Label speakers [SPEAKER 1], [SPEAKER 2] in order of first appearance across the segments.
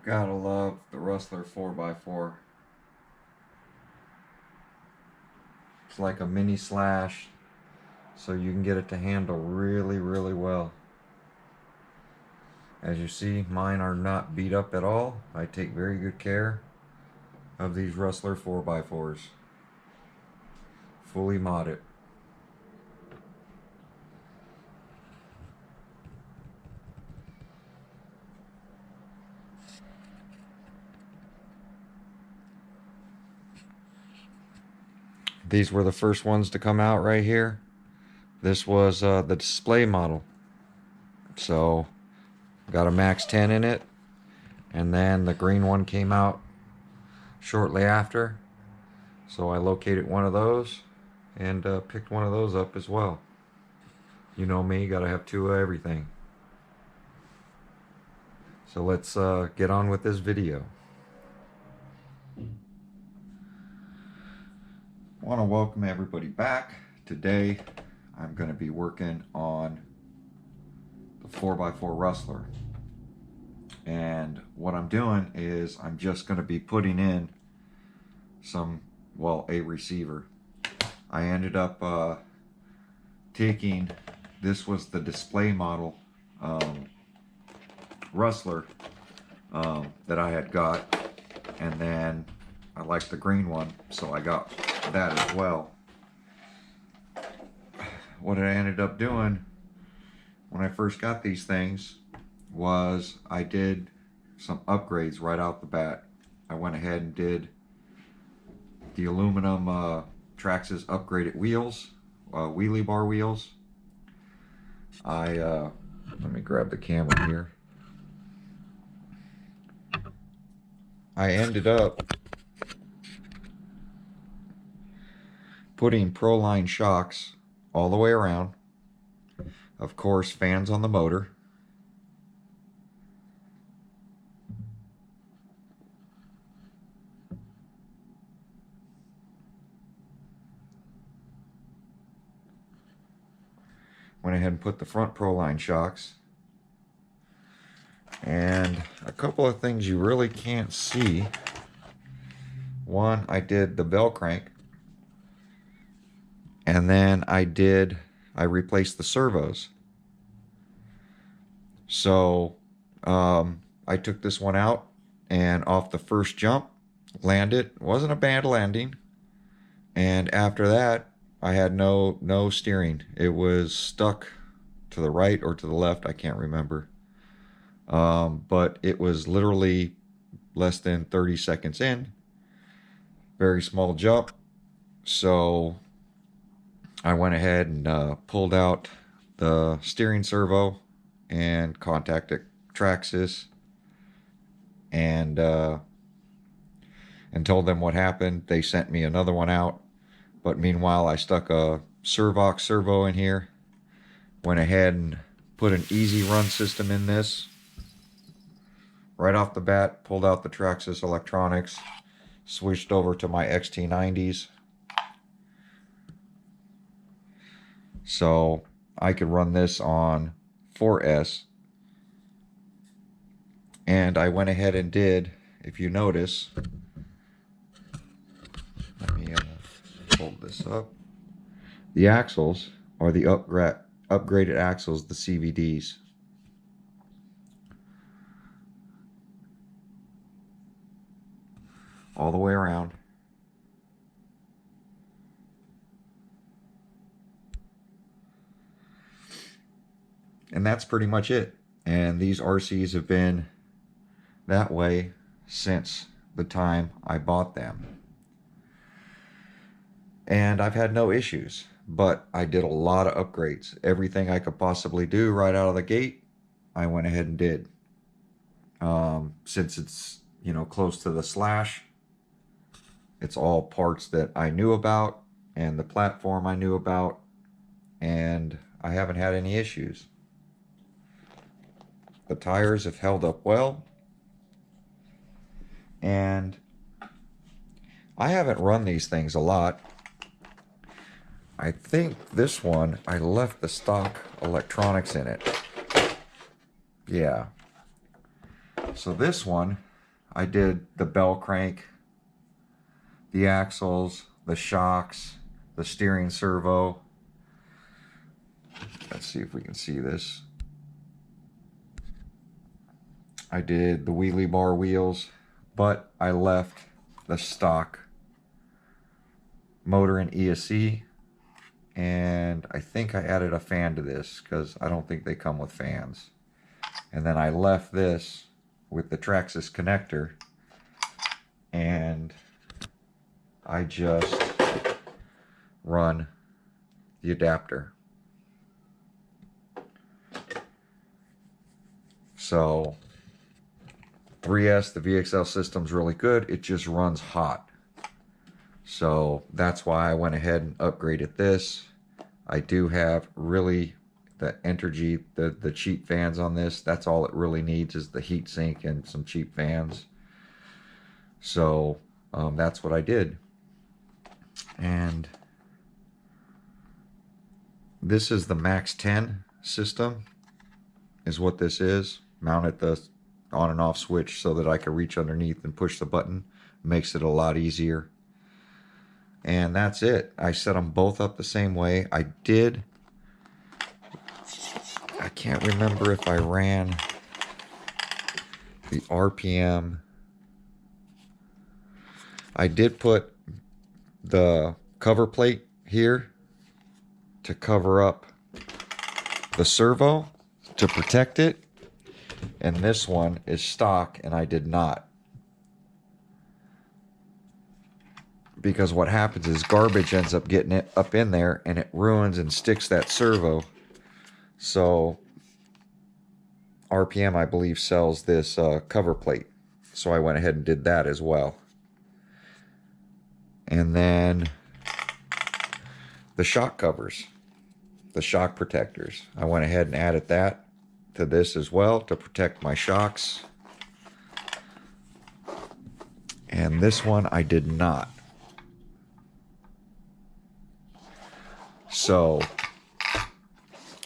[SPEAKER 1] Gotta love the RUSTLER 4x4. It's like a mini slash, so you can get it to handle really, really well. As you see, mine are not beat up at all. I take very good care of these RUSTLER 4x4s. Fully modded. These were the first ones to come out right here. This was the display model. So, got a max 10 in it. And then the green one came out shortly after. So I located one of those and picked one of those up as well. You know me, gotta have two of everything. So let's get on with this video. I want to welcome everybody back. Today I'm going to be working on the 4x4 RUSTLER. And what I'm doing is I'm just going to be putting in a receiver. I ended up taking, this was the display model RUSTLER that I had got, and then I liked the green one, so I got that as well. What I ended up doing when I first got these things was I did some upgrades right out the bat. I went ahead and did the aluminum Traxxas upgraded wheels, wheelie bar wheels. Let me grab the camera here. I ended up putting Pro-Line shocks all the way around. Of course, fans on the motor. Went ahead and put the front Pro-Line shocks. And a couple of things you really can't see. One, I did the bell crank. And then I replaced the servos. So I took this one out and off the first jump, landed. It wasn't a bad landing. And after that, I had no steering. It was stuck to the right or to the left, I can't remember. But it was literally less than 30 seconds in. Very small jump. So I went ahead and pulled out the steering servo and contacted Traxxas and told them what happened. They sent me another one out, but meanwhile I stuck a Servox servo in here. Went ahead and put an easy run system in this. Right off the bat, pulled out the Traxxas electronics, switched over to my XT90s. So I could run this on 4S. And I went ahead and did, if you notice, let me hold this up. The axles are the upgraded axles, the CVDs. All the way around. And that's pretty much it. And these RCs have been that way since the time I bought them. And I've had no issues, but I did a lot of upgrades. Everything I could possibly do right out of the gate, I went ahead and did. Since it's, close to the slash, it's all parts that I knew about and the platform I knew about, and I haven't had any issues. The tires have held up well, and I haven't run these things a lot. I think this one, I left the stock electronics in it. Yeah. So this one, I did the bell crank, the axles, the shocks, the steering servo. Let's see if we can see this. I did the wheelie bar wheels, but I left the stock motor and ESC, and I think I added a fan to this because I don't think they come with fans. And then I left this with the Traxxas connector, and I just run the adapter. So 3S, the VXL system's really good. It just runs hot. So that's why I went ahead and upgraded this. I do have really the Entergy, the cheap fans on this. That's all it really needs is the heat sink and some cheap fans. So that's what I did. And this is the Max 10 system, is what this is. Mounted the on and off switch so that I could reach underneath and push the button. Makes it a lot easier. And that's it. I set them both up the same way. I can't remember if I ran the RPM. I did put the cover plate here to cover up the servo to protect it. And this one is stock, and I did not. Because what happens is garbage ends up getting it up in there, and it ruins and sticks that servo. So RPM, I believe, sells this cover plate. So I went ahead and did that as well. And then the shock covers, the shock protectors. I went ahead and added that to this as well to protect my shocks. And this one I did not. So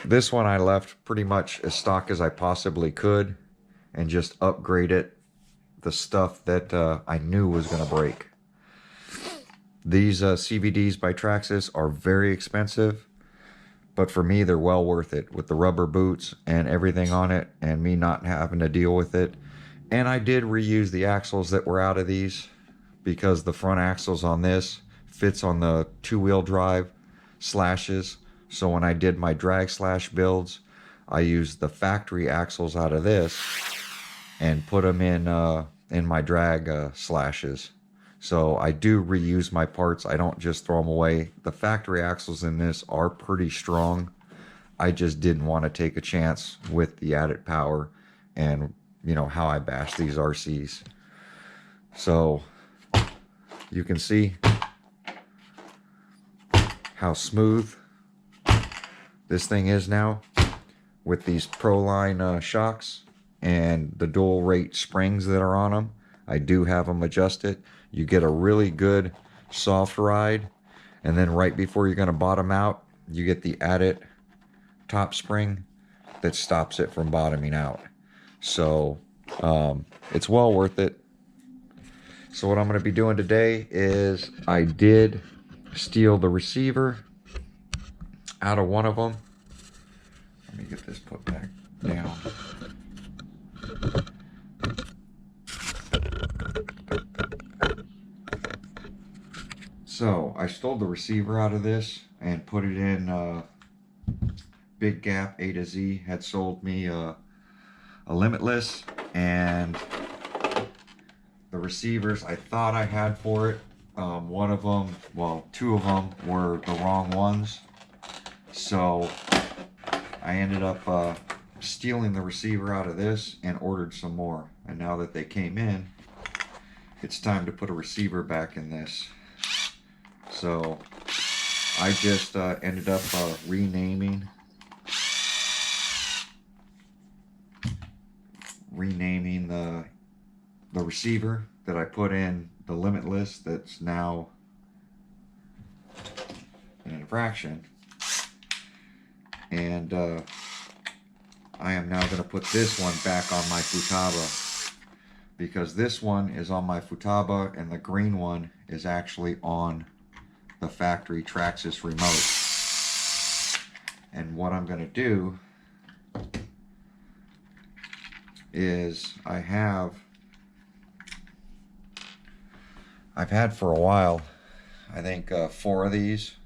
[SPEAKER 1] this one I left pretty much as stock as I possibly could and just upgraded the stuff that I knew was going to break. These CVDs by Traxxas are very expensive, but for me they're well worth it with the rubber boots and everything on it and me not having to deal with it. And I did reuse the axles that were out of these because the front axles on this fits on the two-wheel drive slashes. So when I did my drag slash builds, I used the factory axles out of this and put them in my drag slashes. So I do reuse my parts. I don't just throw them away. The factory axles in this are pretty strong. I just didn't want to take a chance with the added power and, you know, how I bash these RCs. So you can see how smooth this thing is now with these Proline shocks and the dual rate springs that are on them. I do have them adjusted. You get a really good soft ride, and then right before you're going to bottom out, you get the added top spring that stops it from bottoming out. So it's well worth it. So what I'm going to be doing today is I did steal the receiver out of one of them. Let me get this put back down. So I stole the receiver out of this and put it in Big Gap A to Z. Had sold me a Limitless, and the receivers I thought I had for it, one of them, well, two of them were the wrong ones. So I ended up stealing the receiver out of this and ordered some more. And now that they came in, it's time to put a receiver back in this. So I just ended up renaming the receiver that I put in the Limitless that's now an infraction. And I am now going to put this one back on my FUTABA because this one is on my Futaba and the green one is actually on the factory Traxxas remote. And what I'm going to do is I've had for a while, I think 4 of these.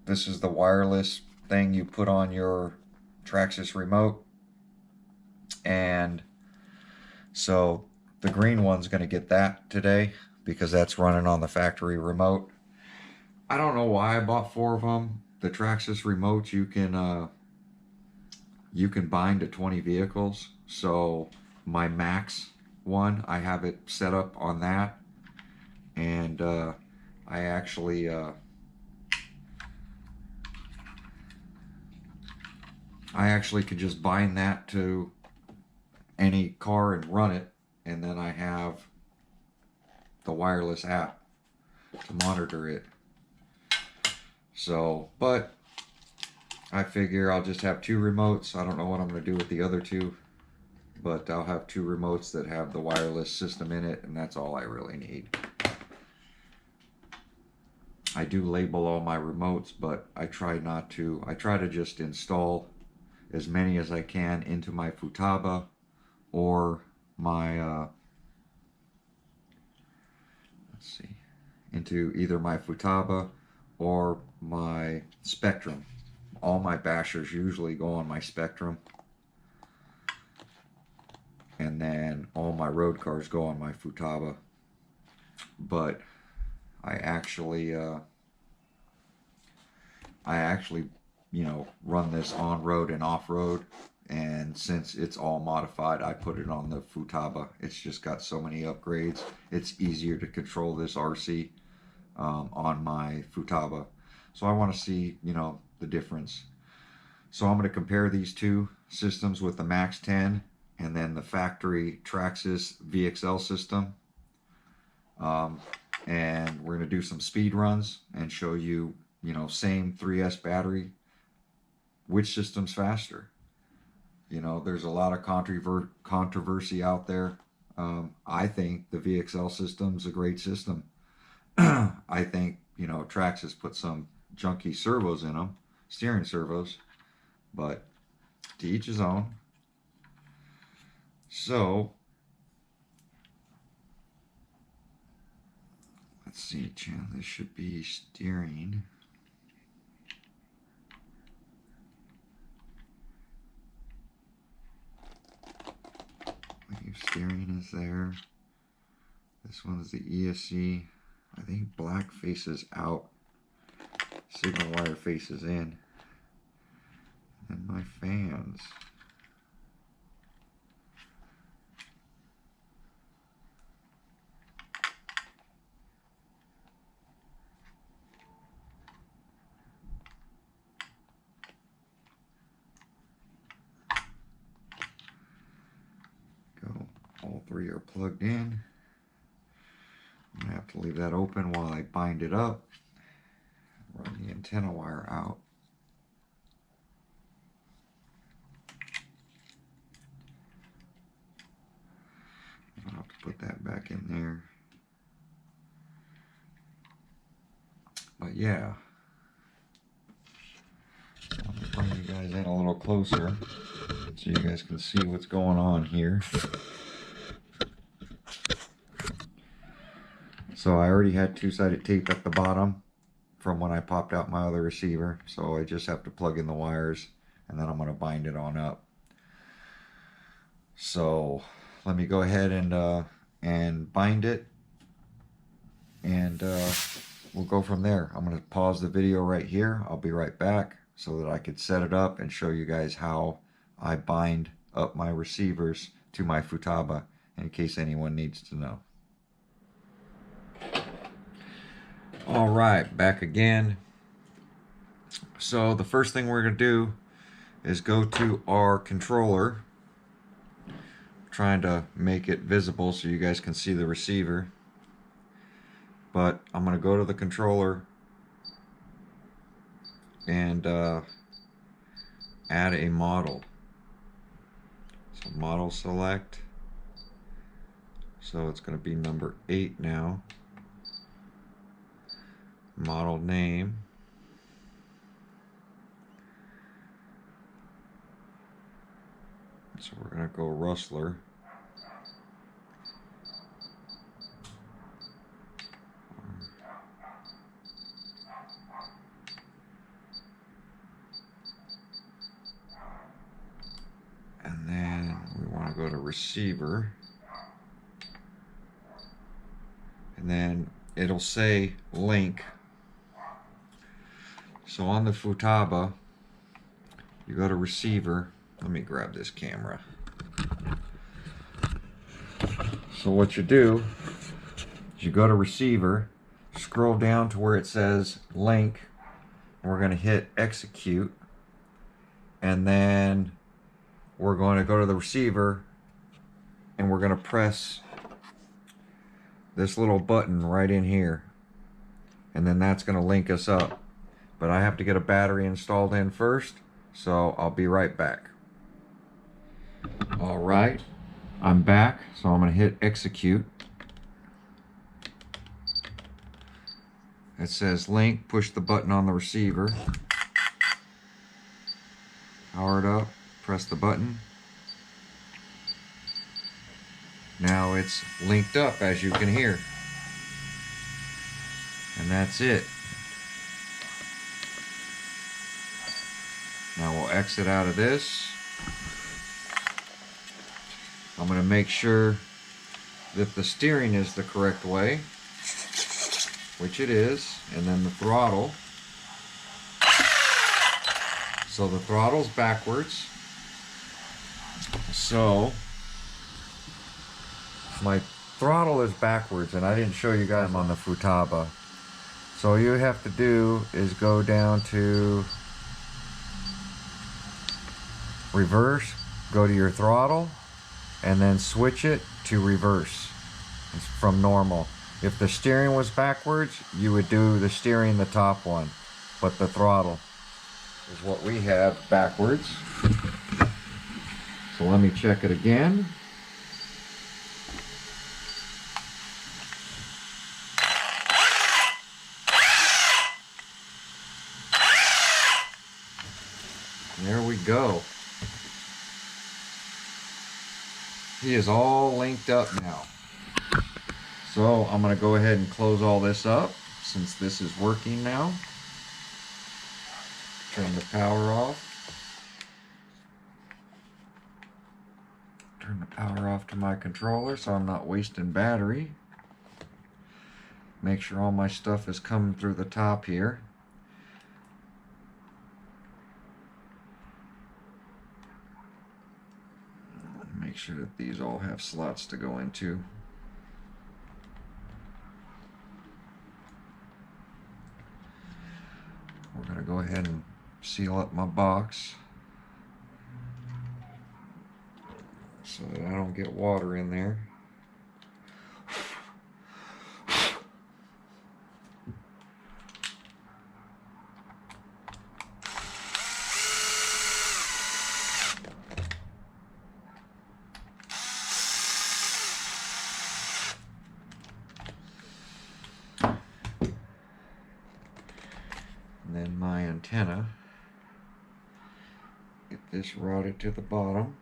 [SPEAKER 1] This is the wireless thing you put on your Traxxas remote. And so the green one's going to get that today because that's running on the factory remote. I don't know why I bought 4 of them. The Traxxas remotes you can bind to 20 vehicles. So my max one, I have it set up on that, and I actually could just bind that to any car and run it, and then I have the wireless app to monitor it. So, but I figure I'll just have 2 remotes. I don't know what I'm going to do with the other 2, but I'll have 2 remotes that have the wireless system in it, and that's all I really need. I do label all my remotes, but I try not to. I try to just install as many as I can into my Futaba or my into either my Futaba or my Spectrum. All my bashers usually go on my Spectrum, and then all my road cars go on my Futaba. But I actually you know, run this on road and off road, and since it's all modified, I put it on the Futaba. It's just got so many upgrades. It's easier to control this RC on my Futaba. So I want to see, you know, the difference. So I'm going to compare these 2 systems with the Max 10 and then the factory Traxxas VXL system. And we're going to do some speed runs and show you, you know, same 3S battery, which system's faster. You know, there's a lot of controversy out there. I think the VXL system's a great system. I think, you know, Traxxas put some junky servos in them, steering servos, but to each his own. So let's see, channel, this should be steering. Steering is there. This one's the ESC. I think black faces out, signal wire faces in, and my fans. All 3 are plugged in. I'm going to have to leave that open while I bind it up. Run the antenna wire out. I'll have to put that back in there. But yeah. Let me bring you guys in a little closer so you guys can see what's going on here. So I already had 2-sided tape at the bottom from when I popped out my other receiver. So I just have to plug in the wires and then I'm going to bind it on up. So let me go ahead and bind it, and we'll go from there. I'm going to pause the video right here. I'll be right back so that I could set it up and show you guys how I bind up my receivers to my Futaba in case anyone needs to know. All right, back again. So the first thing we're going to do is go to our controller, trying to make it visible so you guys can see the receiver. But I'm going to go to the controller and add a model. So model select. So it's going to be number 8 now. Model name. So we're going to go RUSTLER. And then we want to go to receiver. And then it'll say link. So on the FUTABA, you go to receiver. Let me grab this camera. So what you do is you go to receiver, scroll down to where it says link, and we're going to hit execute. And then we're going to go to the receiver and we're going to press this little button right in here. And then that's going to link us up. But I have to get a battery installed in first, so I'll be right back. All right, I'm back, so I'm going to hit execute. It says link, push the button on the receiver. Power it up, press the button. Now it's linked up, as you can hear. And that's it. Now we'll exit out of this. I'm going to make sure that the steering is the correct way, which it is, and then the throttle. So the throttle's backwards. So my throttle is backwards, and I didn't show you guys on the FUTABA. So all you have to do is go down to reverse, go to your throttle, and then switch it to reverse from normal. If the steering was backwards, you would do the steering the top one, but the throttle is what we have backwards. So let me check it again. There we go. He is all linked up now. So I'm going to go ahead and close all this up since this is working now. Turn the power off. Turn the power off to my controller so I'm not wasting battery. Make sure all my stuff is coming through the top here. Make sure that these all have slots to go into. We're going to go ahead and seal up my box so that I don't get water in there. And then my antenna, get this routed to the bottom.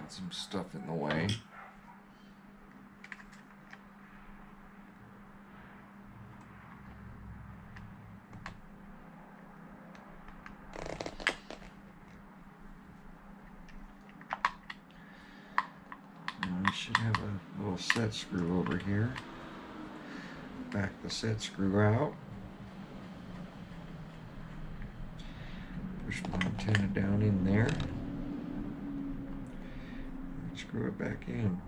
[SPEAKER 1] Some stuff in the way. I should have a little set screw over here. Back the set screw out. Push my antenna down in there. Screw it back in.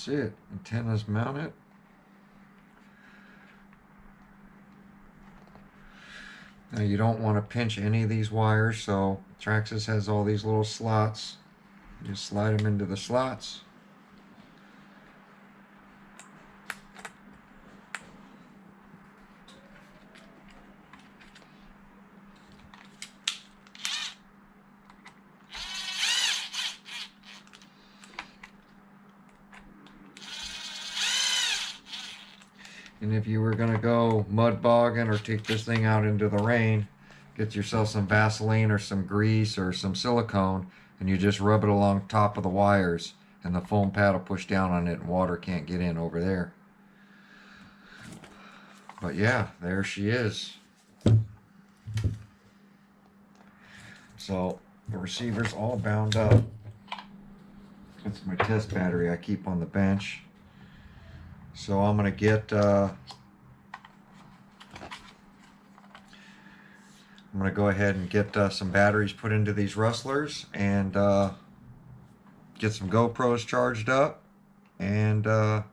[SPEAKER 1] That's it. Antennas mounted. Now you don't want to pinch any of these wires, so Traxxas has all these little slots. You slide them into the slots. And if you were going to go mud bogging or take this thing out into the rain, get yourself some Vaseline or some grease or some silicone, and you just rub it along top of the wires, and the foam pad will push down on it and water can't get in over there. But yeah, there she is. So the receiver's all bound up. That's my test battery I keep on the bench. So I'm going to get I'm going to go ahead and get some batteries put into these rustlers and get some GoPros charged up, and we're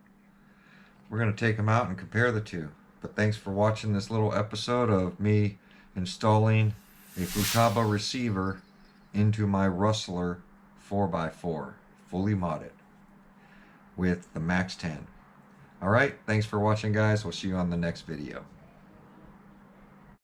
[SPEAKER 1] going to take them out and compare the two. But thanks for watching this little episode of me installing a FUTABA receiver into my RUSTLER 4x4 fully modded with the Max 10. Alright, thanks for watching, guys. We'll see you on the next video.